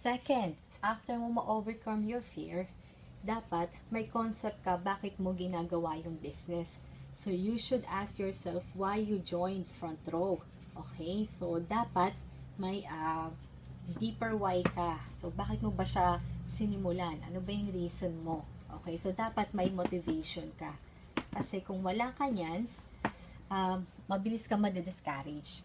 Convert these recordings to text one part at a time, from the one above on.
Second, after mo ma-overcome your fear, dapat may concept ka bakit mo ginagawa yung business. So, you should ask yourself why you joined front row. Okay? So, dapat may deeper why ka. So, bakit mo ba siya sinimulan? Ano ba yung reason mo? Okay? So, dapat may motivation ka. Kasi kung wala ka niyan, mabilis ka madidiscourage.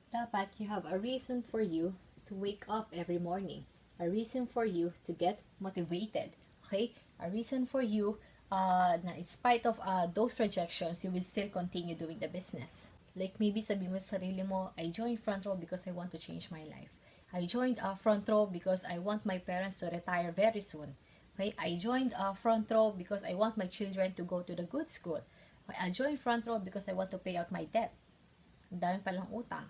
Dapat you have a reason for you to wake up every morning. A reason for you to get motivated. Okay? A reason for you na in spite of those rejections, you will still continue doing the business. Like maybe sabi mo sa sarili mo, I joined front row because I want to change my life. I joined front row because I want my parents to retire very soon. Okay? I joined front row because I want my children to go to the good school. Okay? I joined front row because I want to pay out my debt. Ang dami palang utang.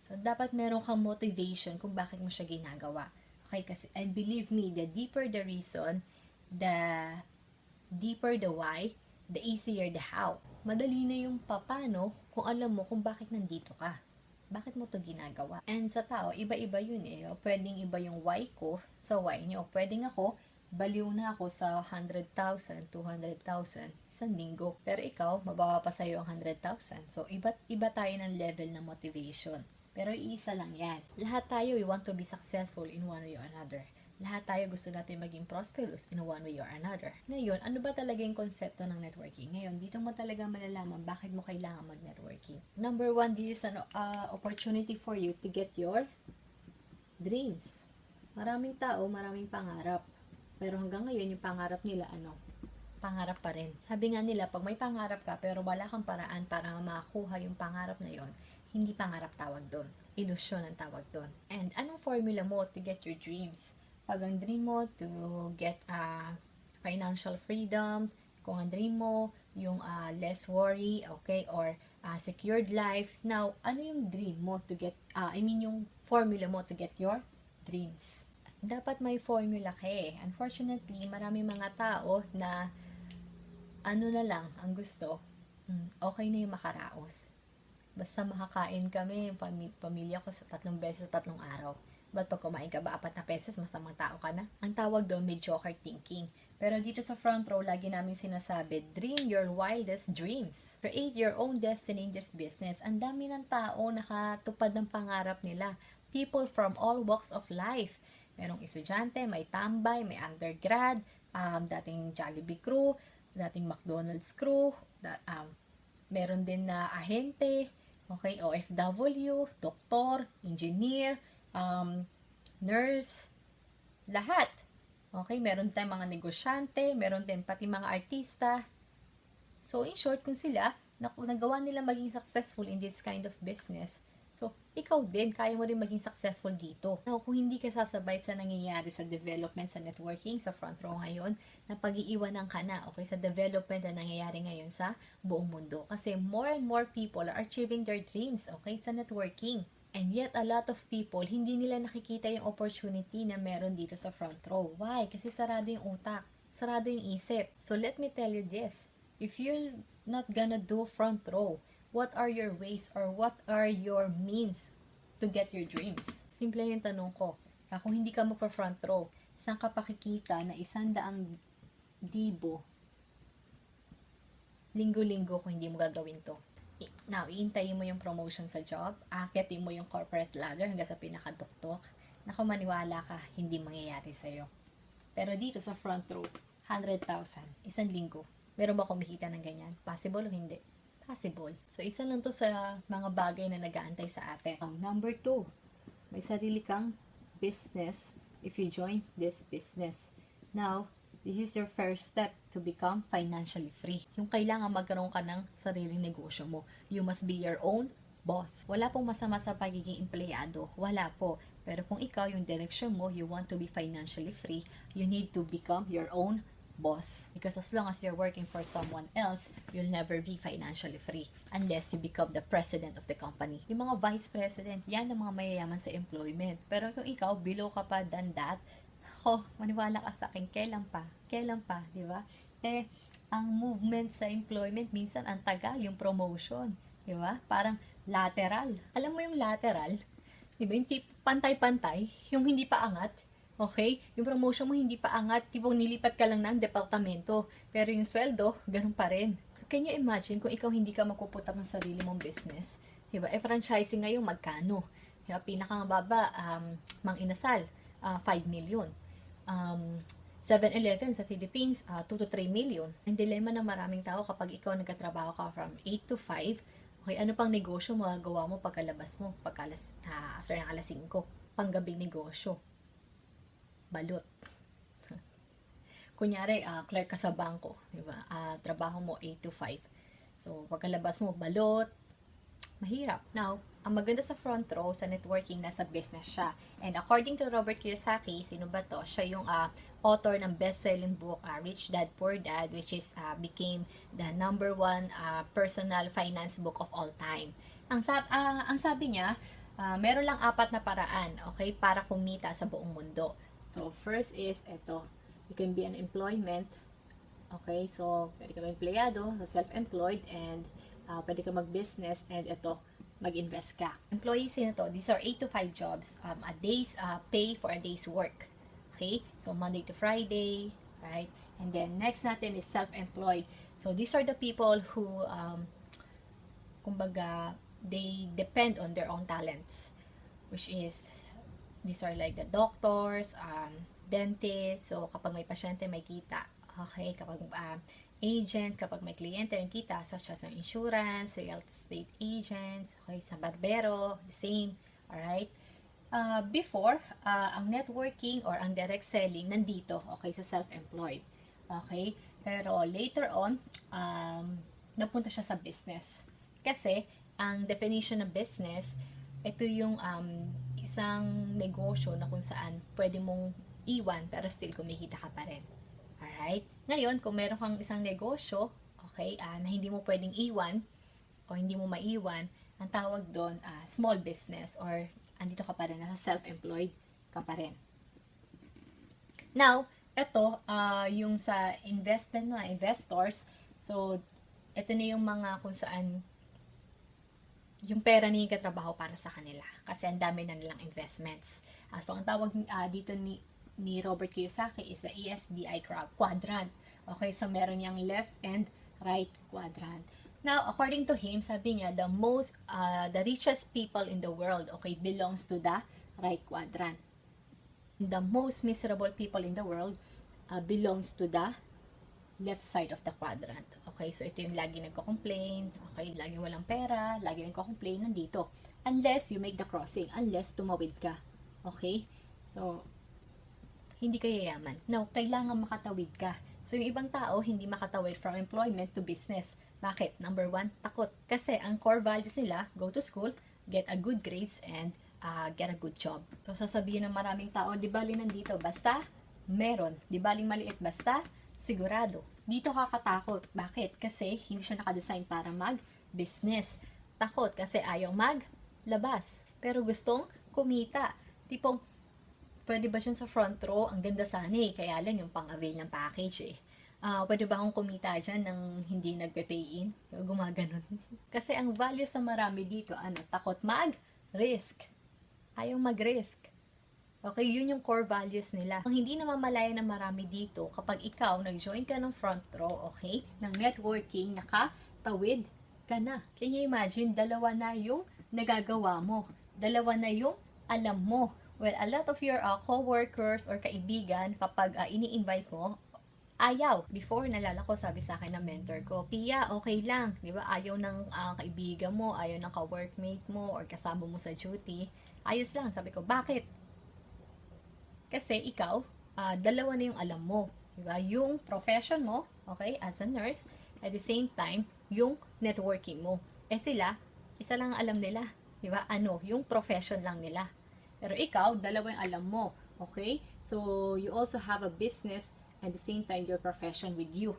So, dapat meron kang motivation kung bakit mo siya ginagawa. Okay? Kasi, and believe me, the deeper the reason, the deeper the why, the easier the how. Madali na yung paano kung alam mo kung bakit nandito ka. Bakit mo to ginagawa? And sa tao, iba-iba yun eh. O, pwedeng iba yung why ko sa why nyo. Pwedeng ako, baliw na ako sa 100,000, 200,000 isang linggo. Pero ikaw, mababa pa sa'yo ang 100,000. So, iba tayo ng level ng motivation. Pero iisa lang yan. Lahat tayo, we want to be successful in one way or another. Lahat tayo gusto natin maging prosperous in one way or another. Ngayon, ano ba talaga yung konsepto ng networking? Ngayon, dito mo talaga malalaman bakit mo kailangan mag-networking. Number one, this is an opportunity for you to get your dreams. Maraming tao, maraming pangarap. Pero hanggang ngayon, yung pangarap nila, pangarap pa rin. Sabi nga nila, pag may pangarap ka, pero wala kang paraan para makakuha yung pangarap na yon, hindi pangarap tawag doon. Ilusyon ang tawag doon. And anong formula mo to get your dreams? Pag ang dream mo to get financial freedom, kung ang dream mo yung less worry, okay, or secured life. Now, ano yung dream mo to get, yung formula mo to get your dreams? Dapat may formula ka eh. Unfortunately, marami mga tao na na lang ang gusto, okay na yung makaraos. Basta makakain kami, pamilya ko sa 3 beses sa 3 araw. Ba't pag kumain ka ba 4 na pesos, masamang tao ka na? Ang tawag doon, mediocre thinking. Pero dito sa front row, lagi namin sinasabi, dream your wildest dreams. Create your own destiny in this business. Ang dami ng tao nakatupad ng pangarap nila. People from all walks of life. Merong estudyante, may tambay, may undergrad, dating Jollibee crew, dating McDonald's crew, meron din na ahente, okay, OFW, doktor, engineer, nurse, lahat. Okay, meron tayong mga negosyante, meron din pati mga artista. So, in short, kung sila, nagawa nila maging successful in this kind of business, so, ikaw din, kaya mo rin maging successful dito. Now, kung hindi ka sasabay sa nangyayari sa development, sa networking, sa front row ngayon, na pag-iiwanan ka na, okay, sa development na nangyayari ngayon sa buong mundo. Kasi more and more people are achieving their dreams, okay, sa networking. And yet, a lot of people, hindi nila nakikita yung opportunity na meron dito sa front row. Why? Kasi sarado yung utak, sarado yung isip. So, let me tell you this. If you're not gonna do front row, what are your ways or what are your means to get your dreams? Simple yung tanong ko. Kung hindi ka magpa-front row, saan ka pakikita na 100,000 linggo-linggo kung hindi mo gagawin to? Now, iintayin mo yung promotion sa job, aakitin mo yung corporate ladder hanggang sa pinakaduktok, naku, maniwala ka, hindi mangyayari sa'yo. Pero dito sa front row, 100,000, 1 linggo. Meron ba kumikita ng ganyan? Possible o hindi? Possible. So, isa lang to sa mga bagay na nag-aantay sa atin. Number 2, may sarili kang business if you join this business. Now, this is your first step to become financially free. Yung kailangan magkaroon ka ng sariling negosyo mo. You must be your own boss. Wala pong masama sa pagiging empleyado. Wala po. Pero kung ikaw yung direction mo, you want to be financially free, you need to become your own boss. Because as long as you're working for someone else, you'll never be financially free unless you become the president of the company. Yung mga vice president, yan ang mga mayayaman sa employment. Pero kung ikaw, below ka pa than that, maniwala ka sa akin, kailan pa, di ba? Ang movement sa employment, minsan ang tagal, yung promotion, di ba? Parang lateral. Alam mo yung lateral, di ba? Yung pantay-pantay, yung hindi pa angat, Okay? Yung promotion mo hindi pa angat, tipong nilipat ka lang ng departamento. Pero yung sweldo, ganun pa rin. So, can you imagine kung ikaw hindi ka magpuputa ng sarili mong business? Diba? Franchising ngayon, magkano? Diba? Pinakamababa, Mang Inasal, 5 million. 7-Eleven sa Philippines, 2 to 3 million. Ang dilemma ng maraming tao kapag ikaw nagkatrabaho ka from 8 to 5, okay, ano pang negosyo magagawa mo pagkalabas mo, after ng alas 5? Panggabing negosyo. Balot. Kunyari, clerk ka sa bangko, di ba? Trabaho mo 8 to 5. So, pagkalabas mo, balot, mahirap. Now, ang maganda sa front row, sa networking, nasa business siya. And according to Robert Kiyosaki, sino ba to? Siya yung author ng best-selling book, Rich Dad, Poor Dad, which is became the #1 personal finance book of all time. Ang sabi niya, meron lang 4 na paraan, okay, para kumita sa buong mundo. So, first is, ito, you can be an employment, okay, so, pwede ka empleyado, self-employed, and pwede ka mag-business, and ito, mag-invest ka. Employees yun to, these are 8 to 5 jobs, a day's pay for a day's work. Okay? So, Monday to Friday, right? And then, next natin is self-employed. So, these are the people who, kumbaga, they depend on their own talents. Which is, these are like the doctors, dentists. So, kapag may pasyente, may kita. Okay? Kapag agent, kapag may kliyente yung kita, such as ang insurance, real estate agents, okay, sa barbero, the same, alright? Before, ang networking or ang direct selling, nandito, okay, sa self-employed, okay? Pero later on, napunta siya sa business. Kasi, ang definition ng business, ito yung isang negosyo na kung saan pwede mong iwan, pero still kumikita ka pa rin. Alright? Ngayon, kung meron kang isang negosyo, okay, na hindi mo pwedeng iwan o hindi mo maiwan, ang tawag doon, small business or andito ka pa rin, nasa self-employed ka pa rin. Now, ito, yung sa investment na investors, so, ito na yung mga kung saan yung pera na yung katrabaho para sa kanila. Kasi ang dami na nilang investments. So, ang tawag dito ni Robert Kiyosaki is the ESBI quadrant. Okay, so meron niyang left and right quadrant. Now, according to him, sabi niya, the richest people in the world, okay, belongs to the right quadrant. The most miserable people in the world belongs to the left side of the quadrant. Okay, so ito yung lagi nagko-complain, okay, lagi walang pera, lagi nagko-complain, nandito. Unless you make the crossing, unless tumawid ka. Okay? So, hindi ka yayaman. Now, kailangan makatawid ka. So, yung ibang tao, hindi makatawid from employment to business. Bakit? Number 1, takot. Kasi ang core values nila, go to school, get a good grades, and get a good job. So, sasabihin ng maraming tao, di bali nandito, basta meron. Di baling maliit, basta sigurado. Dito kakatakot. Bakit? Kasi hindi siya nakadesign para mag-business. Takot kasi ayaw maglabas. Pero gustong kumita. Tipong, pwede ba siya sa front row? Ang ganda sana eh. Kaya lang yung pang-avail ng package eh. Pwede ba akong kumita dyan nang hindi nagpe-pay in? Gumaganon. Kasi ang value sa marami dito, takot mag-risk. Ayaw mag-risk. Okay, yun yung core values nila. Ang hindi namamalaya ng marami dito, kapag ikaw nag-join ka ng front row, okay, ng networking, nakatawid ka na. Can you imagine, 2 na yung nagagawa mo. 2 na yung alam mo. Well, a lot of your co-workers or kaibigan, kapag ini-invite mo, ayaw. Before, nalala ko, sabi sa akin ng mentor ko, Pia, okay lang. Di ba? Ayaw ng kaibigan mo, ayaw ng ka-workmate mo, or kasama mo sa duty. Ayos lang. Sabi ko, bakit? Kasi ikaw, 2 na yung alam mo. Diba? Yung profession mo, okay, as a nurse, at the same time, yung networking mo. Sila, isa lang ang alam nila. Diba? Yung profession lang nila. Pero ikaw, 2 yung alam mo. Okay? So, you also have a business at the same time, your profession with you.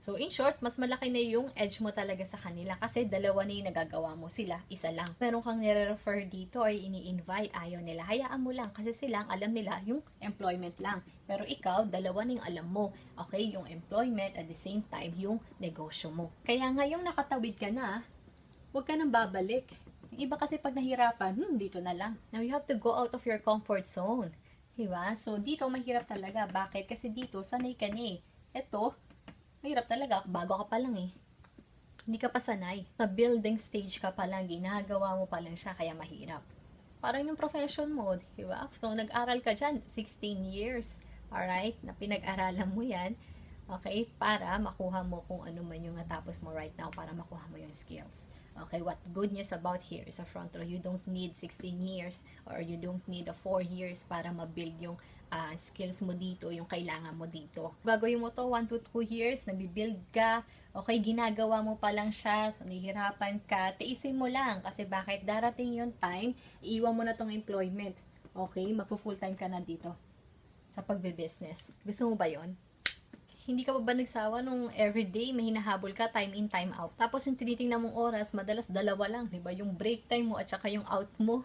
So, in short, mas malaki na yung edge mo talaga sa kanila kasi 2 na yung nagagawa mo, sila, isa lang. Meron kang nire-refer dito or ini-invite, ayaw nila. Hayaan mo lang kasi silang alam nila yung employment lang. Pero ikaw, 2 na yung alam mo. Okay, yung employment at the same time, yung negosyo mo. Kaya ngayong nakatawid ka na, huwag ka nang babalik. Yung iba kasi pag nahirapan, dito na lang. Now, you have to go out of your comfort zone. Diba? So, dito mahirap talaga. Bakit? Kasi dito, sanay ka na eh. Ito, mahirap talaga. Bago ka pa lang eh. Hindi ka pa sanay. Sa building stage ka pa lang, ginagawa mo pa lang siya, kaya mahirap. Parang yung profession mo, diba? So, nag-aral ka dyan, 16 years. Alright? Na pinag-aralan mo yan. Okay? Para makuha mo kung ano man yung natapos mo right now para makuha mo yung skills. Okay? What good news about here is a front row. You don't need 16 years or you don't need a 4 years para ma-build yung skills mo dito, yung kailangan mo dito. Gagawin mo to 1 to 2 years, nabibuild ka, okay, ginagawa mo pa lang siya, so nahihirapan ka, tiisin mo lang, kasi bakit darating yung time, iiwan mo na tong employment, okay, magpo-full time ka na dito, sa pagbe-business. Gusto mo ba yon? Hindi ka pa ba nagsawa nung everyday may hinahabol ka, time in, time out? Tapos yung tinitingnan mong oras, madalas dalawa lang, diba? Yung break time mo at saka yung out mo.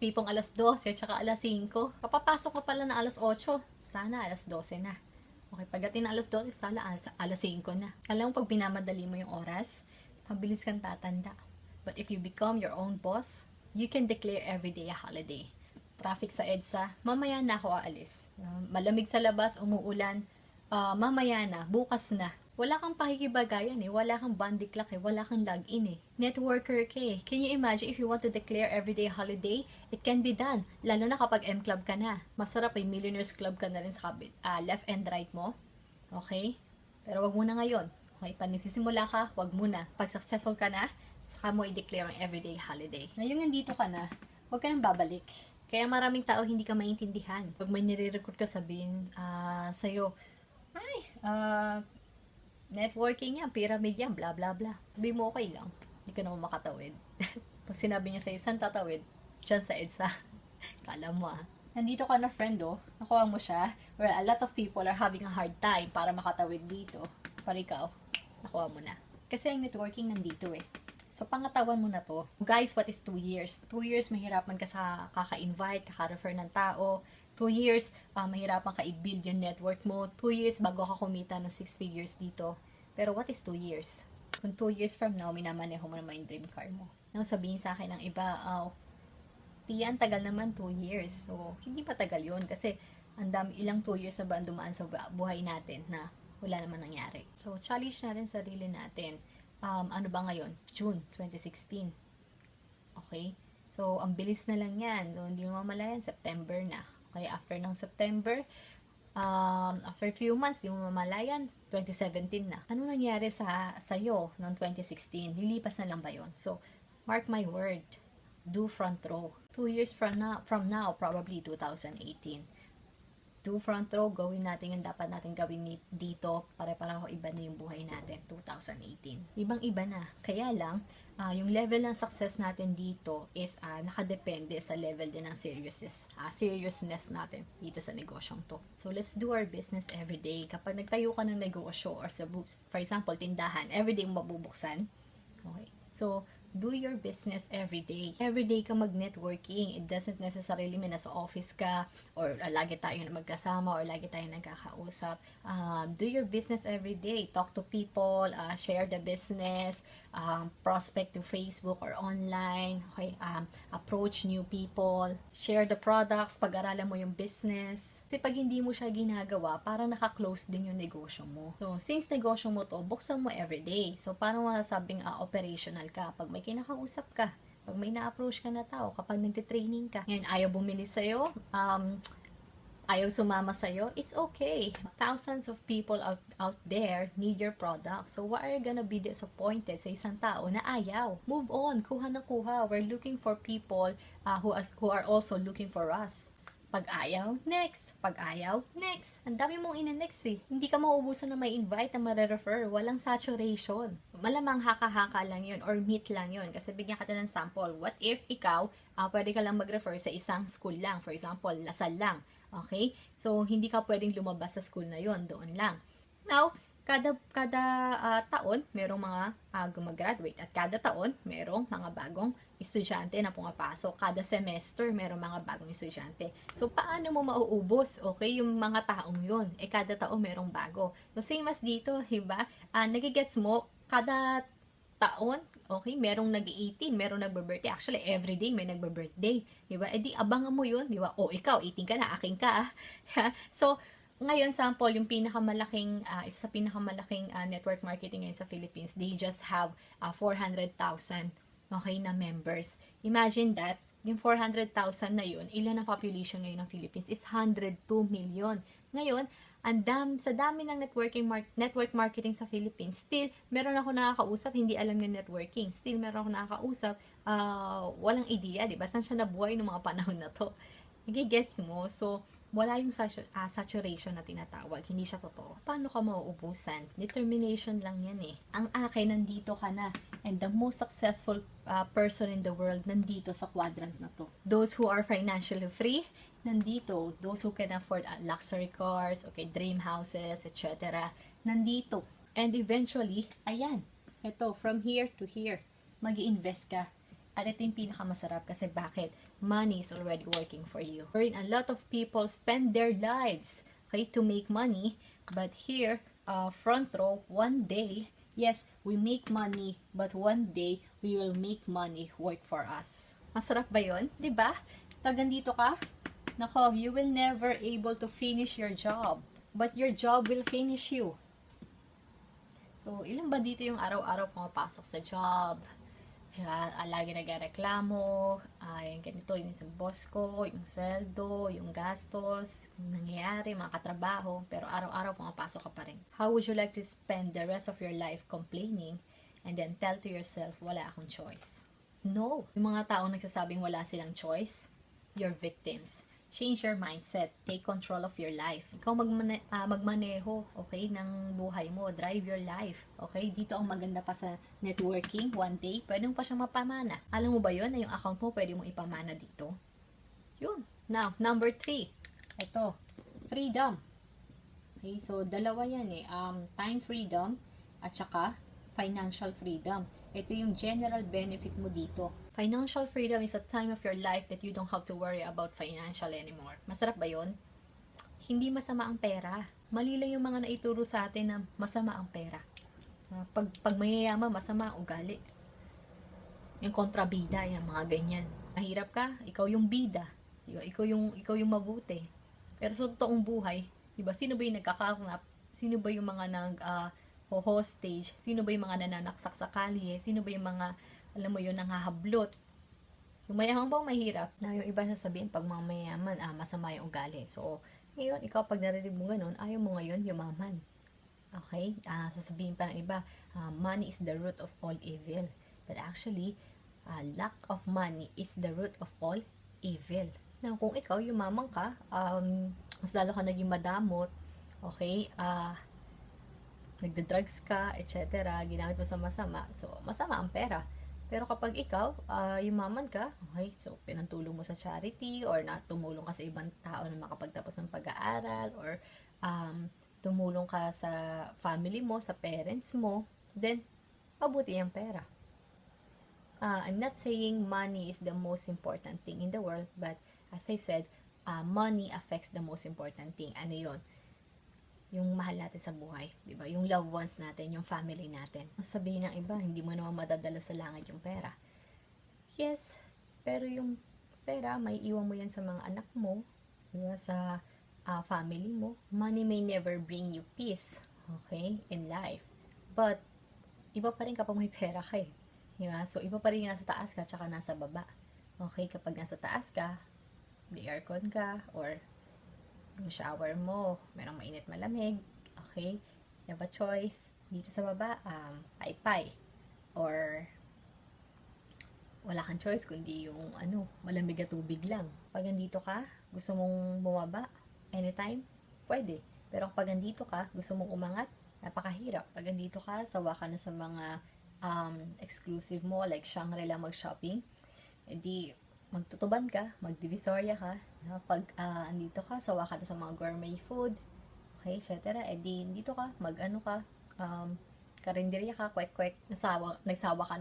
Tipong alas 12 at saka alas 5. Papapasok ka pala na alas 8. Sana alas 12 na. Okay, pagdating na alas 12, sana alas 5 na. Alam mo, pag binamadali mo yung oras, mabilis kang tatanda. But if you become your own boss, you can declare every day a holiday. Traffic sa EDSA, mamaya na ako aalis. Malamig sa labas, umuulan, mamaya na, bukas na. Wala kang pakikibagayan eh, wala kang body clock eh, wala kang login eh. Networker ka eh. Can you imagine if you want to declare everyday holiday? It can be done. Lalo na kapag M-Club ka na. Masarap eh, Millionaires Club ka na rin sa left and right mo. Okay? Pero wag muna ngayon. Okay? Pag nagsisimula ka, wag muna. Pag successful ka na, saka mo i-declare ang everyday holiday. Ngayon nandito ka na, wag ka nang babalik. Kaya maraming tao hindi ka maintindihan. Pag may nire-recruit ka, sabihin sa'yo, ay, networking yan, pyramid yan, bla bla bla. Sabi mo, okay lang. Hindi ka naman makatawid. Pag sinabi niya sa'yo, saan tatawid? Diyan sa EDSA. Kala mo Nandito ka na, friend, oh. Nakuha mo siya. Well, a lot of people are having a hard time para makatawid dito. Para ikaw, nakuha mo na. Kasi ang networking nandito eh. So, pangatawan mo na to. Guys, what is 2 years? 2 years, mahirapan ka sa kaka-invite, kaka-refer ng tao. 2 years, mahirapan ka i-build yung network mo. 2 years bago ka kumita ng 6 figures dito. Pero what is 2 years? Kung 2 years from now, minamaneho mo naman yung dream car mo. Now, sabihin sa akin ng iba, Tiyan, tagal naman 2 years. So, hindi pa tagal yun. Kasi, ilang 2 years na ba ang dumaan sa buhay natin na wala naman nangyari. So, challenge natin sarili natin. Ano ba ngayon? June 2016. Okay? So, ang bilis na lang yan. So, hindi mo mamalayan, September na. Okay, after ng September, after a few months, yung mamalayan, 2017 na. Ano nangyari sa'yo noong 2016? Lilipas na lang ba yun? So, mark my word, do front row. 2 years from now, probably 2018. Do front row, gawin natin yung dapat natin gawin dito. Pare-pareho iba na yung buhay natin, 2018. Ibang-iba na. Kaya lang, yung level ng success natin dito is nakadepende sa level din ng seriousness natin dito sa negosyong to. So, let's do our business every day. Kapag nagtayo ka ng negosyo or sa for example, tindahan, everyday mo mabubuksan. Okay. So, do your business every day. Every day ka mag-networking. It doesn't necessarily mean nasa office ka or lagi tayo na magkasama or lagi tayo nagkakausap. Do your business every day. Talk to people, share the business, prospect to Facebook or online. Okay, approach new people, share the products, pag-aralan mo yung business. Kasi pag hindi mo siya ginagawa, parang naka-close din yung negosyo mo. So, since negosyo mo to, buksan mo everyday. So, parang masasabing operational ka. Pag may kinakausap ka, pag may na-approach ka na tao, kapag nagte-training ka, ngayon ayaw bumili sa'yo, ayaw sumama sa'yo, it's okay. Thousands of people out there need your product. So, why are you gonna be disappointed sa isang tao na ayaw? Move on. Kuha na kuha. We're looking for people who are also looking for us. Pag ayaw, next. Pag ayaw, next. Ang dami mong ina-next eh. Hindi ka mauubusan na may invite na mare-refer. Walang saturation. Malamang haka-haka lang yun or meet lang yun. Kasi bigyan ka ng sample. What if ikaw, pwede ka lang mag-refer sa isang school lang. For example, Lasal lang. Okay? So, hindi ka pwedeng lumabas sa school na yun. Doon lang. Now, kada taon, merong mga gumagraduate. At kada taon, merong mga bagong estudyante na pumapasok. Kada semester, merong mga bagong estudyante. So, paano mo mauubos, okay, yung mga taong yun? Kada taon, merong bago. So, same as dito, diba? Nagigets mo, kada taon, Okay, merong nag-18, merong nagbe-birthday. Actually, everyday may nagbe-birthday. Diba? E di, abangan mo yun. Diba? O, ikaw, 18 ka na, akin ka. So, ngayon, sample, yung pinakamalaking, isa sa pinakamalaking network marketing ngayon sa Philippines, they just have 400,000, okay, na members. Imagine that, yung 400,000 na yun, ilan ang population ngayon ng Philippines is 102 million. Ngayon, sa dami ng network marketing sa Philippines, still, meron ako nakakausap, hindi alam yung networking. Still, meron ako nakakausap, walang idea, di ba? Saan siya nabuhay ng mga panahon na to? Nagigets mo? So, wala yung saturation na tinatawag. Hindi siya totoo. Paano ka mauubusan? Determination lang yan eh. Ang akin, nandito ka na. And the most successful person in the world, nandito sa quadrant na to. Those who are financially free, nandito. Those who can afford luxury cars, okay, dream houses, etc. Nandito. And eventually, ayan. Ito, from here to here, mag-i-invest ka. At ito yung pinakamasarap kasi bakit? Money is already working for you. Wherein a lot of people spend their lives, okay, to make money. But here, front row, one day, yes, we make money, but one day, we will make money work for us. Masarap ba yun? Diba? Tagan dito ka? Nako, you will never able to finish your job. But your job will finish you. So, ilan ba dito yung araw-araw pumapasok sa job? Lagi nagreklamo, yung ganito, yung sa boss ko, yung sweldo, yung gastos, yung nangyayari, mga katrabaho, pero araw-araw pumapasok ka pa rin. How would you like to spend the rest of your life complaining and then tell to yourself, wala akong choice? No. Yung mga taong nagsasabing wala silang choice, you're victims. Change your mindset. Take control of your life. Ikaw magmaneho, okay, ng buhay mo. Drive your life. Okay? Dito ang maganda pa sa networking. One day, pwede mo pa siyang mapamana. Alam mo ba yun na yung account mo pwede mo ipamana dito? Yun. Now, number 3. Ito. Freedom. Okay? So, dalawa yan eh. Time freedom at saka financial freedom. Ito yung general benefit mo dito. Financial freedom is a time of your life that you don't have to worry about financial anymore. Masarap ba yun? Hindi masama ang pera. Mali lang yung mga naituro sa atin na masama ang pera. Pag mayayaman, masama ang ugali. Yung kontrabida, yung mga ganyan. Mahirap ka, ikaw yung bida. Diba? Ikaw yung mabuti. Pero sa totoong buhay, diba? Sino ba yung nagkakarnap? Sino ba yung mga hostage? Sino ba yung mga nananaksak sa kalye? Sino ba yung mga, alam mo yun, nanghahablot? Yung mayaman ba mahirap? Na yung iba sasabihin, pag mga mayaman, masama yung ugali. So, ngayon, ikaw pag narinig mo ganun, ayaw mo ngayon yumaman. Okay? Sasabihin pa ng iba, money is the root of all evil. But actually, lack of money is the root of all evil. Now, kung ikaw yumaman ka, mas lalo ka naging madamot, okay, nagda-drugs ka, etc., ginamit mo sa masama, so masama ang pera. Pero kapag ikaw, yumaman ka, okay, so pinantulong mo sa charity, or tumulong ka sa ibang tao na makapagtapos ng pag-aaral, or tumulong ka sa family mo, sa parents mo, then, mabuti ang pera. I'm not saying money is the most important thing in the world, but as I said, money affects the most important thing. Ano yun? Yung mahal natin sa buhay, di ba? Yung loved ones natin, yung family natin. Sabihin ng iba, hindi mo naman madadala sa langit yung pera. Yes, pero yung pera, may iwan mo yan sa mga anak mo, diba? Sa family mo. Money may never bring you peace, okay, in life. But, iba pa rin kapag may pera ka eh. Diba? So, iba pa rin nasa taas ka, tsaka nasa baba. Okay, kapag nasa taas ka, may aircon ka, or yung shower mo, merong mainit malamig, okay? You have a choice. Dito sa baba, pay-pay. Or, wala kang choice kundi yung, malamig na tubig lang. Pag nandito ka, gusto mong bumaba, anytime, pwede. Pero kapag nandito ka, gusto mong umangat, napakahirap. Pag nandito ka, sawa ka na sa mga exclusive mo, like Shangri-La mag-shopping, edi, magtutuban ka, magdivisoria ka, pag andito ka, sawa ka na sa mga gourmet food, okay, etc. Edi, dito ka, karinderya ka, kwek-kwek, nagsawa ka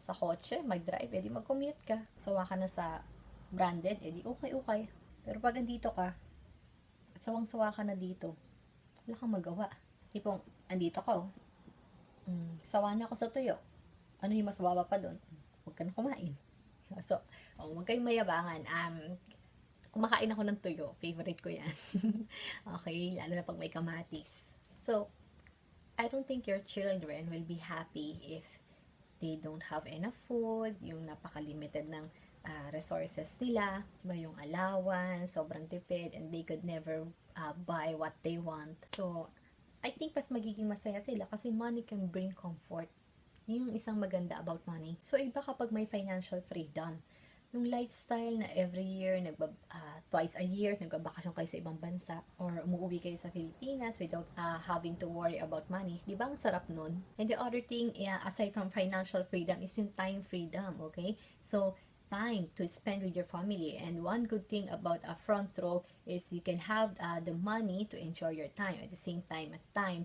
sa kotse, mag-drive, edi mag-commute ka, sawa ka na sa branded, edi okay. Pero pag andito ka, sawang-sawa ka na dito, wala kang magawa. Tipong, andito ka, sawa na ako sa tuyo. Ano yung mas baba pa doon? Huwag ka na kumain. So, huwag kayong mayabangan. Kumakain ako ng tuyo. Favorite ko yan. Okay? Lalo na pag may kamatis. So, I don't think your children will be happy if they don't have enough food, yung napaka-limited ng resources nila, ba yung allowance, sobrang tipid, and they could never buy what they want. So, I think mas magiging masaya sila kasi money can bring comfort. Yun yung isang maganda about money. So, iba kapag may financial freedom. Yung lifestyle na every year, twice a year, nagbabakasyon kayo sa ibang bansa or umuwi kayo sa Pilipinas without having to worry about money. Di ba ang sarap nun? And the other thing, aside from financial freedom, is yung time freedom, okay? So, time to spend with your family. And one good thing about a front row is you can have the money to enjoy your time at the same time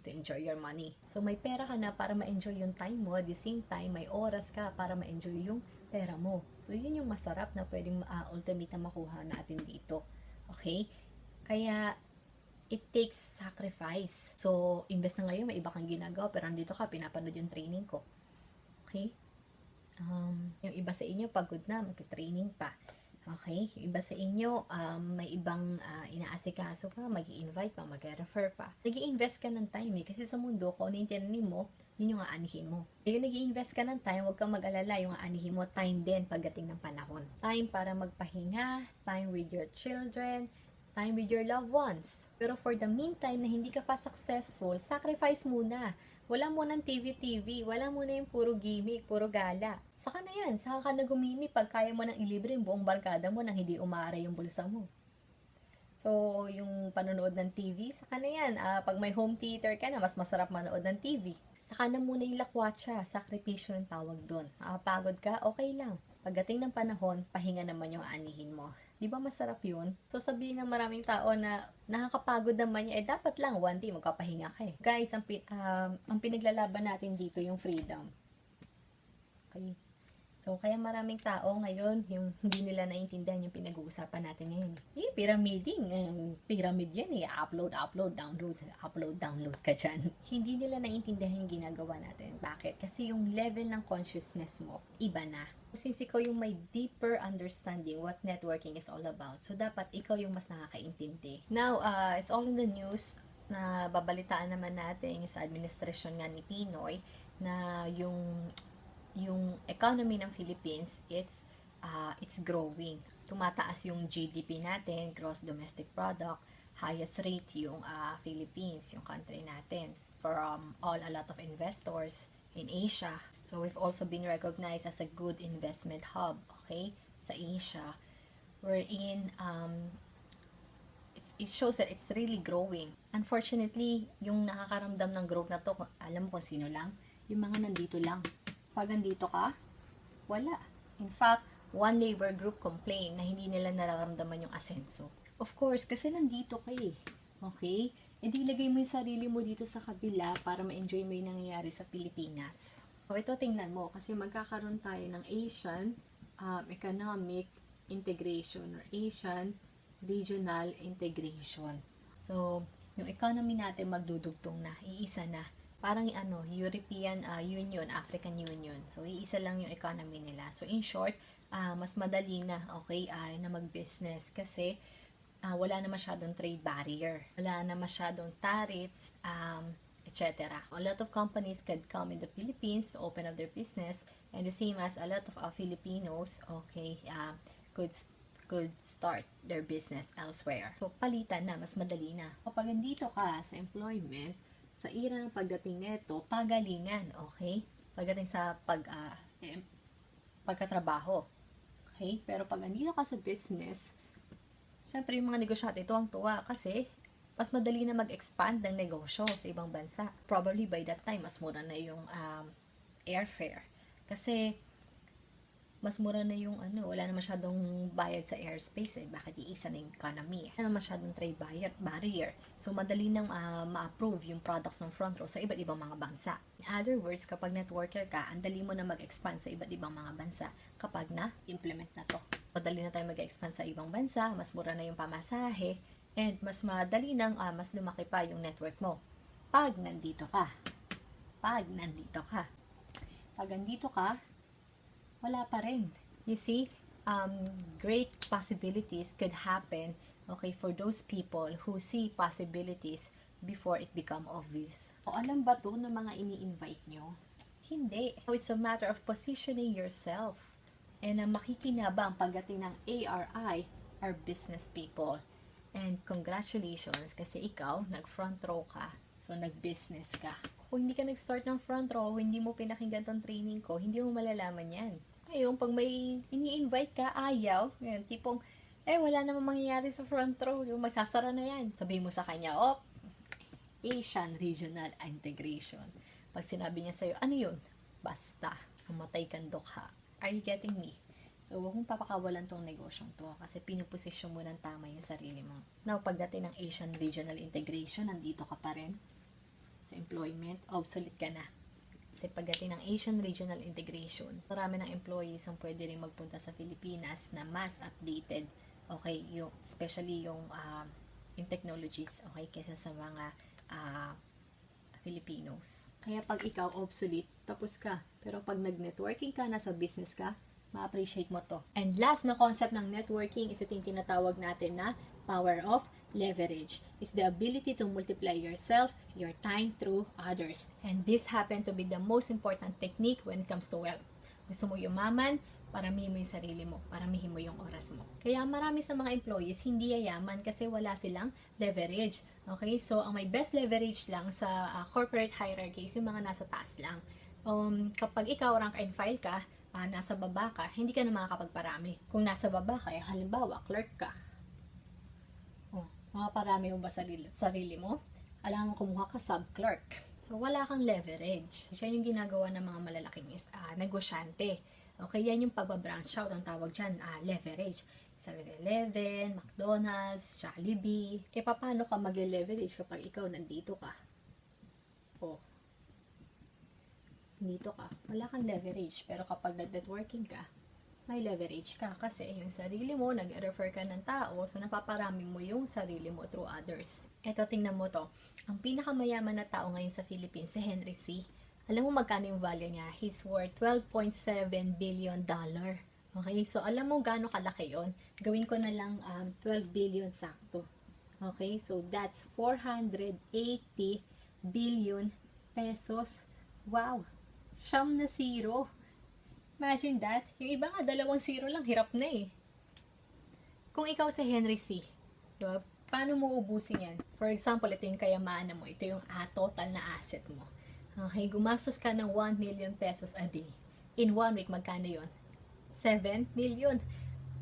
to enjoy your money. So, may pera ka na para ma-enjoy yung time mo, at the same time, may oras ka para ma-enjoy yung pera mo. So, yun yung masarap na pwedeng ultimate na makuha natin dito. Okay? Kaya, it takes sacrifice. So, imbes na ngayon, may iba kang ginagawa, pero andito ka, pinapanood yung training ko. Okay? Yung iba sa inyo, pagod na, mag-training pa. Okay? Yung iba sa inyo, may ibang inaasikaso ka, mag-i-invite pa, mag-refer pa. Nag-i-invest ka ng time kasi sa mundo, kung ano yung tinanim mo, yun yung aanihin mo. Kaya nag-i-invest ka ng time, huwag kang mag-alala, yung aanihin mo, time din pagdating ng panahon. Time para magpahinga, time with your children, time with your loved ones. Pero for the meantime na hindi ka pa successful, sacrifice muna. Wala mo ng TV-TV, wala mo na yung puro gimmick, puro gala. Saka na yan, saka ka na gumimi pag kaya mo nang ilibre yung buong barkada mo nang hindi umaaray yung bulsa mo. So, yung panonood ng TV, saka na yan. Pag may home theater ka na, mas masarap manood ng TV. Saka na muna yung lakwatsa, sakripisyo yung tawag doon. Pagod ka, okay lang. Pagdating ng panahon, pahinga naman yung anihin mo. Di ba masarap yun? So sabihin ng maraming tao na nakakapagod naman niya, dapat lang one day magpapahinga ka eh. Guys, ang pinaglalaban natin dito yung freedom. Okay. So, kaya maraming tao ngayon, yung hindi nila naiintindihan yung pinag-uusapan natin ngayon. Pyramiding. Pyramid yan eh. Upload, download ka dyan. Hindi nila naiintindihan yung ginagawa natin. Bakit? Kasi yung level ng consciousness mo, iba na. Since ikaw yung may deeper understanding what networking is all about, so dapat ikaw yung mas nakakaintindi. Now, it's all in the news na babalitaan naman natin sa administrasyon nga ni Pinoy na yung economy ng Philippines, it's growing. Tumataas yung GDP natin, gross domestic product, highest rate yung Philippines, yung country natin, from a lot of investors in Asia. So we've also been recognized as a good investment hub, okay, sa Asia, wherein it shows that it's really growing. Unfortunately, yung nakakaramdam ng growth na to, alam mo kung sino lang? Yung mga nandito lang. Pag nandito ka, wala. In fact, one labor group complained na hindi nila nararamdaman yung asenso. Of course, kasi nandito ka eh. Okay? E di ilagay mo yung sarili mo dito sa kabila para ma-enjoy mo yung nangyayari sa Pilipinas. So, ito tingnan mo, kasi magkakaroon tayo ng Asian economic integration or Asian regional integration. So, yung economy natin magdudugtong na, iisa na. Parang European Union, African Union. So, iisa lang yung economy nila. So, in short, mas madali na, okay, na mag-business kasi wala na masyadong trade barrier. Wala na masyadong tariffs, etc. A lot of companies could come in the Philippines to open up their business, and the same as a lot of Filipinos, okay, could start their business elsewhere. So, palitan na, mas madali na. Kapag nandito ka sa employment, sa ira ng pagdating nito, pagalingan, okay? Pagdating sa pagkatrabaho, okay? Pero pag nandito ka sa business, syempre yung mga negosyante tuwang-tuwa kasi mas madali na mag-expand ng negosyo sa ibang bansa. Probably by that time, mas mura na yung airfare. Kasi mas mura na yung wala na masyadong bayad sa airspace eh. Bakit iisa na yung economy? Wala na masyadong trade barrier. So, madali nang ma-approve yung products ng front row sa iba't ibang mga bansa. In other words, kapag networker ka, ang dali mo na mag-expand sa iba't ibang mga bansa kapag na-implement na to. Madali na tayo mag-expand sa ibang bansa, mas mura na yung pamasahe, and mas madali nang mas lumaki pa yung network mo. Pag nandito ka. Pag andito ka, wala pa rin. You see, great possibilities could happen, okay, for those people who see possibilities before it become obvious. O alam ba to ng mga ini-invite nyo? Hindi. So, it's a matter of positioning yourself. And ang makikinabang pagdating ng ARI are business people. And congratulations kasi ikaw, nag-front row ka. So, nag-business ka. Kung hindi ka nag-start ng front row, hindi mo pinakinggan tong training ko, hindi mo malalaman yan. Ngayon, pag may ini-invite ka, ayaw, ngayon, tipong, wala namang mangyayari sa front row, yung magsasara na yan. Sabihin mo sa kanya, Asian Regional Integration. Pag sinabi niya sa'yo, ano yun? Basta, mamatay kang dukha. Are you getting me? So, huwag mong papakawalan tong negosyong to kasi pinuposisyon mo ng tama yung sarili mo. Now, pagdating ng Asian Regional Integration, nandito ka pa rin sa employment, obsolete ka na. Kasi pagdating ng Asian Regional Integration, marami ng employees ang pwede rin magpunta sa Pilipinas na mas updated, okay, especially yung in technologies, okay, kaysa sa mga Filipinos. Kaya pag ikaw obsolete, tapos ka. Pero pag nag-networking ka, nasa business ka, ma-appreciate mo to. And last na concept ng networking is ito yung tinatawag natin na power of leverage. It's the ability to multiply yourself, your time through others. And this happened to be the most important technique when it comes to wealth. Gusto mo yumaman, paramihin mo yung sarili mo, paramihin mo yung oras mo. Kaya marami sa mga employees hindi yayaman kasi wala silang leverage. Okay? So, ang may best leverage lang sa corporate hierarchy is yung mga nasa taas lang. Kapag ikaw rank and file ka, nasa baba ka, hindi ka na makakapagparami. Kung nasa baba ka, halimbawa, clerk ka. Makaparami mo ba sarili mo? Alam mo kumuha ka sub-clerk. So, wala kang leverage. Siya yung ginagawa ng mga malalaking negosyante. Okay, yan yung pagbabranch out, ang tawag dyan, leverage. 7-Eleven, McDonald's, Jollibee. Paano ka mag-leverage kapag ikaw nandito ka? Dito ka. Wala kang leverage. Pero kapag nag-networking ka, may leverage ka kasi yung sarili mo, nag-refer ka ng tao, so napaparami mo yung sarili mo through others. Eto, tingnan mo to. Ang pinakamayaman na tao ngayon sa Philippines, si Henry C. Alam mo magkano yung value niya? He's worth $12.7 billion. Okay, so alam mo gaano kalaki yon? Gawin ko na lang 12 billion sakto. Okay, so that's 480 billion pesos. Wow! Siyam na zero. Imagine that. Yung iba nga, 2 zero lang, hirap na eh. Kung ikaw si Henry C., diba, paano mo ubusin yan? For example, ito yung kayamanan mo. Ito yung total na asset mo. Okay, gumastos ka ng 1 million pesos a day. In 1 week, magkano yon? 7 million.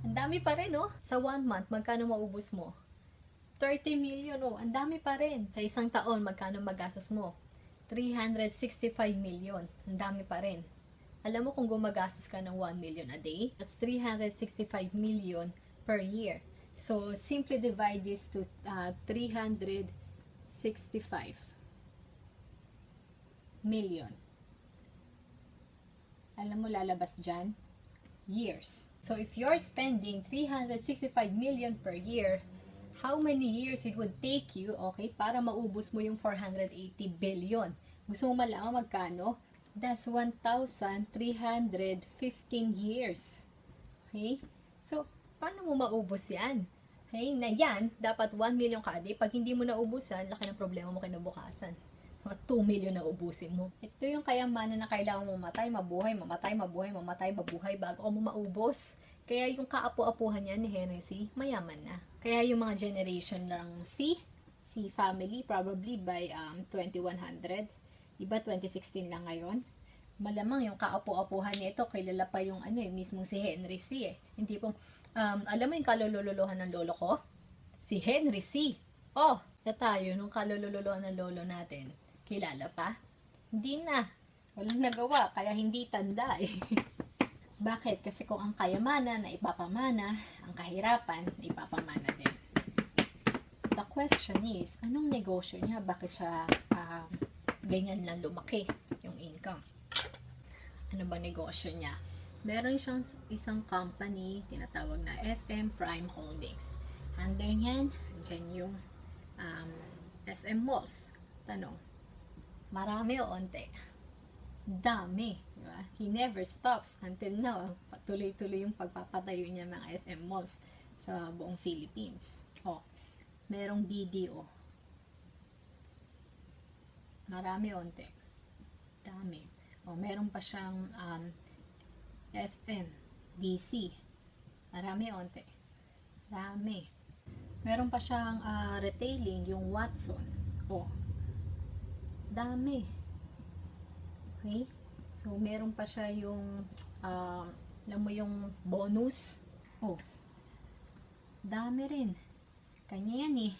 Ang dami pa rin, oh. Sa 1 month, magkano maubos mo? 30 million, oh. Ang dami pa rin. Sa isang taon, magkano magastos mo? 365 million. Ang dami pa rin. Alam mo kung gumagastos ka ng 1 million a day, that's 365 million per year. So, simply divide this to 365 million. Alam mo lalabas dyan? Years. So, if you're spending 365 million per year, how many years it would take you, okay, para maubos mo yung 480 billion? Gusto mo malaman magkano? That's 1,315 years. Okay? So, paano mo maubos yan? Okay? Na yan, dapat 1 million ka a day. Pag hindi mo naubusan, laki ng problema mo kinabukasan. 2 million na ubusin mo. Ito yung kayamanan na kailangan mo mamatay, mabuhay, mamatay, mabuhay, mamatay, mabuhay bago mo maubos. Kaya yung kaapu-apuhan niya ni Henry C., mayaman na. Kaya yung mga generation ng C family, probably by 2100, iba 2016 lang ngayon. Malamang yung kaapu-apuhan niya ito, kilala pa yung mismo si Henry C. Hindi pong, alam mo yung kalululuhan ng lolo ko? Si Henry C. Tayo, nung kalululuhan ng lolo natin, kilala pa? Hindi na. Walang nagawa, kaya hindi tanda eh. Bakit? Kasi kung ang kayamanan na ipapamana, ang kahirapan na ipapamana din. The question is, anong negosyo niya? Bakit siya ganyan lang lumaki yung income? Ano ba negosyo niya? Meron siyang isang company, tinatawag na SM Prime Holdings. Under niyan, dyan yung SM Malls. Tanong, marami o onte? Dami. Diba? He never stops until now. Patuloy-tuloy yung pagpapatayo niya ng SM malls sa buong Philippines. Oh, merong BDO. Marami onte. Dami. Oh, meron pa siyang SM, DC. Marami onte. Dami. Meron pa siyang retailing, yung Watson. Oh, dami. Okay? So, meron pa siya yung, alam mo yung bonus. Oh, dami rin. Kanya yan eh.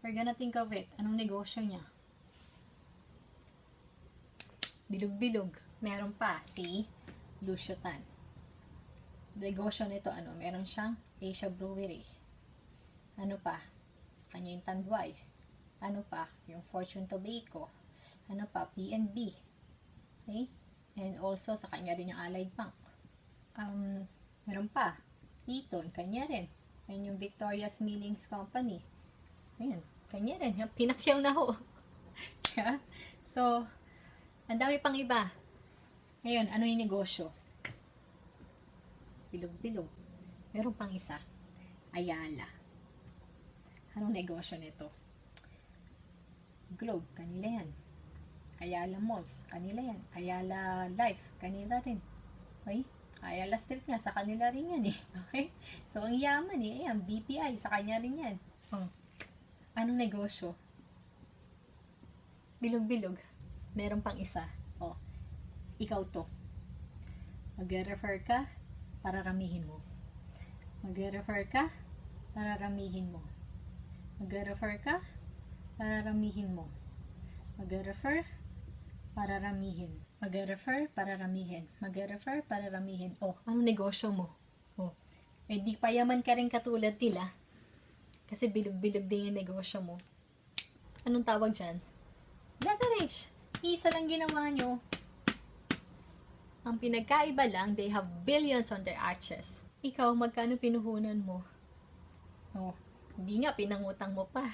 We're gonna think of it. Anong negosyo niya? Bilog-bilog. Meron pa si Lucio Tan. Negosyo nito, meron siyang Asia Brewery. Ano pa? Sa kanya yung Tanduay. Ano pa? Yung Fortune Tobacco. Ano pa? PNB. Okay? And also, sa kanya rin yung Allied Bank. Meron pa. Eaton, kanya rin. Ayun yung Victoria's Millings Company. Ayan, kanya rin. Pinakyaw na ho. So, ang dami pang iba. Ngayon, ano yung negosyo? Bilog-bilog. Meron pang isa. Ayala. Anong negosyo nito? Globe, kanila yan. Ayala Malls, kanila yan. Ayala Life, kanila rin. Okay? Ayala Street nga, sa kanila rin yan eh. Okay? So, ang yaman eh. Ayan, BPI, sa kanya rin yan. Oh. Anong negosyo? Bilog-bilog. Meron pang isa. Oh. Ikaw to. Mag-refer ka, para ramihin mo. Mag-refer ka, para ramihin mo. Mag-refer ka, para ramihin mo. Mag-refer, para ramihin. Mag-refer, para ramihin. Mag-refer, para ramihin. Oh, anong negosyo mo? Oh, eh di payaman ka rin katulad nila. Kasi bilog-bilog din yung negosyo mo. Anong tawag dyan? Leverage. Isa lang ginawa nyo. Ang pinagkaiba lang, they have billions on their arches. Ikaw, magkano pinuhunan mo? Oh, hindi nga, pinangutang mo pa.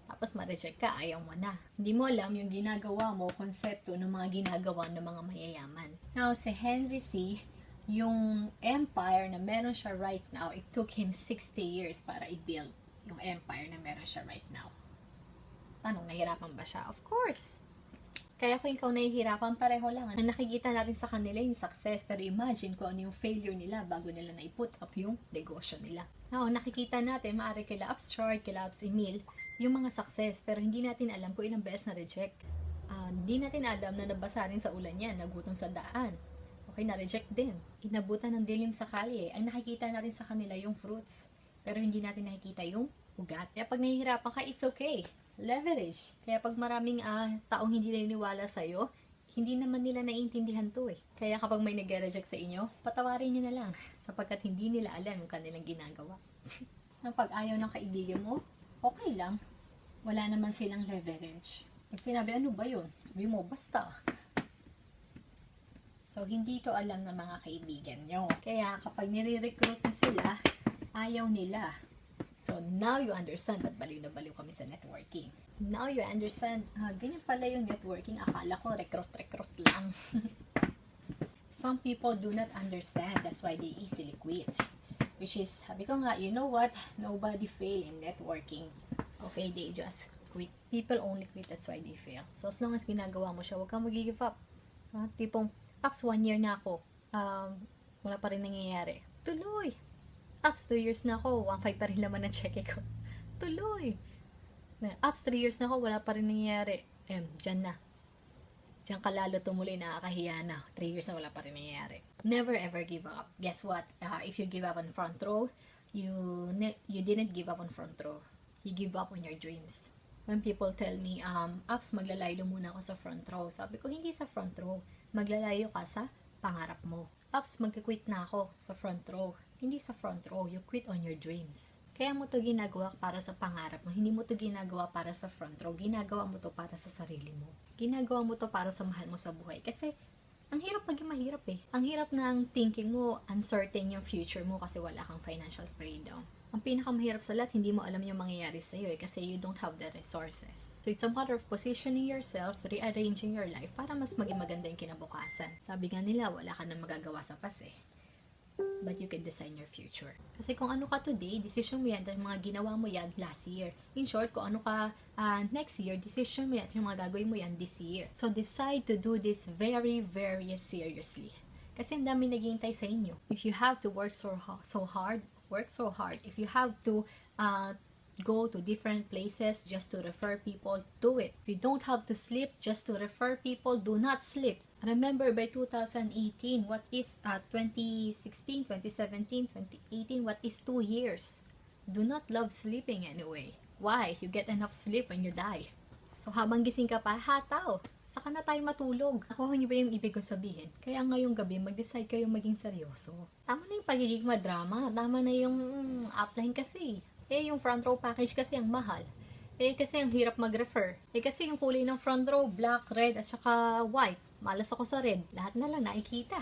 Tapos ma-reject ka, ayaw mo na. Hindi mo alam yung ginagawa mo, konsepto ng mga ginagawa ng mga mayayaman. Now, si Henry C., yung empire na meron siya right now, it took him 60 years para i-build yung empire na meron siya right now. Tanong, nahirapan ba siya? Of course! Kaya kung ikaw nahihirapan, pareho lang. Ang nakikita natin sa kanila yung success, pero imagine kung ano yung failure nila bago nila na-put up yung negosyo nila. Now, nakikita natin, maaari kila Ups Chart, kila Ups Emil, yung mga success, pero hindi natin alam kung ilang beses na-reject. Hindi natin alam na nabasa rin sa ulan yan, nagutom sa daan. Okay, na-reject din. Inabutan ng dilim sa kalye. Ang nakikita natin sa kanila yung fruits, pero hindi natin nakikita yung ugat. Kaya pag nahihirapan ka, it's okay. Leverage. Kaya pag maraming taong hindi naniniwala sa'yo, hindi naman nila naiintindihan to eh. Kaya kapag may nag-reject sa inyo, patawarin nyo na lang sapagkat hindi nila alam yung kanilang ginagawa. Pag ayaw ng kaibigan mo, okay lang. Wala naman silang leverage. Pag sinabi, ano ba yun? Sabi mo, basta. So, hindi to alam ng mga kaibigan nyo. Kaya kapag nire-recruit nyo sila, ayaw nila. So, now you understand ba't baliw na baliw kami sa networking. Now you understand, ganyan pala yung networking. Akala ko recruit lang. Some people do not understand. That's why they easily quit. Which is, sabi ko nga, you know what? Nobody fail in networking. Okay, they just quit. People only quit, that's why they fail. So, as long as ginagawa mo siya, huwag kang mag-give up. Tipong, Ups, 1 year na ako. Wala pa rin nangyayari. Tuloy! Ups, 2 years na ako, 1.5 pa rin naman ang check ko. Tuloy! Ups, 3 years na ako, wala pa rin nangyayari. Dyan na. Diyan ka lalo tumuloy, nakakahiya na. 3 years na wala pa rin nangyayari. Never ever give up. Guess what? If you give up on front row, you didn't give up on front row. You give up on your dreams. When people tell me, Ups, maglalayo muna ako sa front row. Sabi ko, hindi sa front row. Maglalayo ka sa pangarap mo. Ups, magka-quit na ako sa front row. Hindi sa front row, you quit on your dreams. Kaya mo to ginagawa para sa pangarap mo. Hindi mo to ginagawa para sa front row. Ginagawa mo to para sa sarili mo. Ginagawa mo to para sa mahal mo sa buhay. Kasi, ang hirap maging mahirap eh. Ang hirap ng thinking mo, uncertain yung future mo kasi wala kang financial freedom. Ang pinakamahirap sa lahat, hindi mo alam yung mangyayari sa'yo kasi you don't have the resources. So it's a matter of positioning yourself, rearranging your life para mas maging maganda yung kinabukasan. Sabi nga nila, wala ka nang magagawa sa past but you can design your future. Kasi kung ano ka today, decision mo yan dahil mga ginawa mo yan last year. In short, kung ano ka next year, decision mo yan yung mga gagawin mo yan this year. So decide to do this very, very seriously. Kasi ang dami naghihintay sa inyo. If you have to work so hard, work so hard. If you have to go to different places just to refer people, do it. If you don't have to sleep just to refer people, do not sleep. Remember, by 2018, what is 2016, 2017, 2018, what is 2 years? Do not love sleeping anyway. Why? You get enough sleep when you die. So habang gising ka pa, hataw. Saka na tayo matulog. Nakuha niyo ba yung ibig ko sabihin? Kaya ngayong gabi, mag-decide kayong maging seryoso. Tama na yung pagiging madrama. Tama na yung upline kasi. Yung front row package kasi ang mahal. Kasi ang hirap mag-refer. Kasi yung kulay ng front row, black, red, at saka white. Malas ako sa red. Lahat na lang nakikita.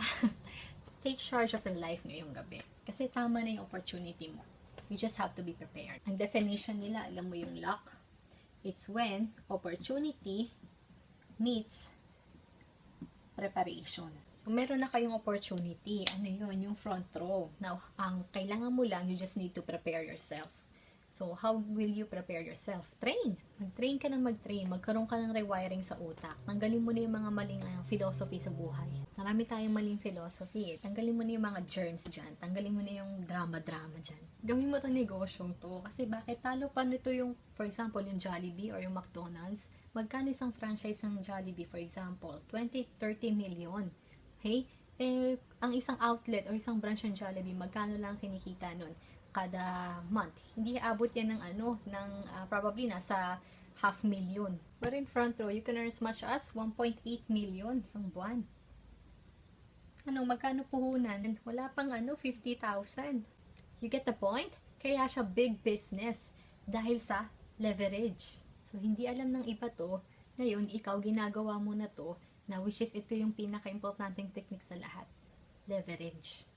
Take charge of your life ngayong gabi. Kasi tama na yung opportunity mo. You just have to be prepared. Ang definition nila, alam mo yung luck? It's when opportunity meets preparation. So, meron na kayong opportunity. Ano yun? Yung front row. Now, ang kailangan mo lang, you just need to prepare yourself. So, how will you prepare yourself? Train. Mag-train ka ng mag-train. Magkaroon ka ng rewiring sa utak. Tanggalin mo na yung mga maling philosophy sa buhay. Marami tayong maling philosophy. Tanggalin mo na yung mga germs dyan. Tanggalin mo na yung drama-drama dyan. Gawin mo itong negosyong to. Kasi bakit talo pa nito yung, for example, yung Jollibee or yung McDonald's? Magkano isang franchise ng Jollibee, for example? 20-30 million. Okay? Ang isang outlet o isang branch ng Jollibee, magkano lang kinikita nun kada month? Hindi abot yan ng probably nasa 500,000. But in front row, you can earn as much as 1.8 million isang buwan. Magkano puhunan? Wala pang 50,000. You get the point? Kaya siya big business dahil sa leverage. So, hindi alam ng iba to. Ngayon, ikaw ginagawa mo na to, na which is ito yung pinaka-importanting technique sa lahat. Leverage.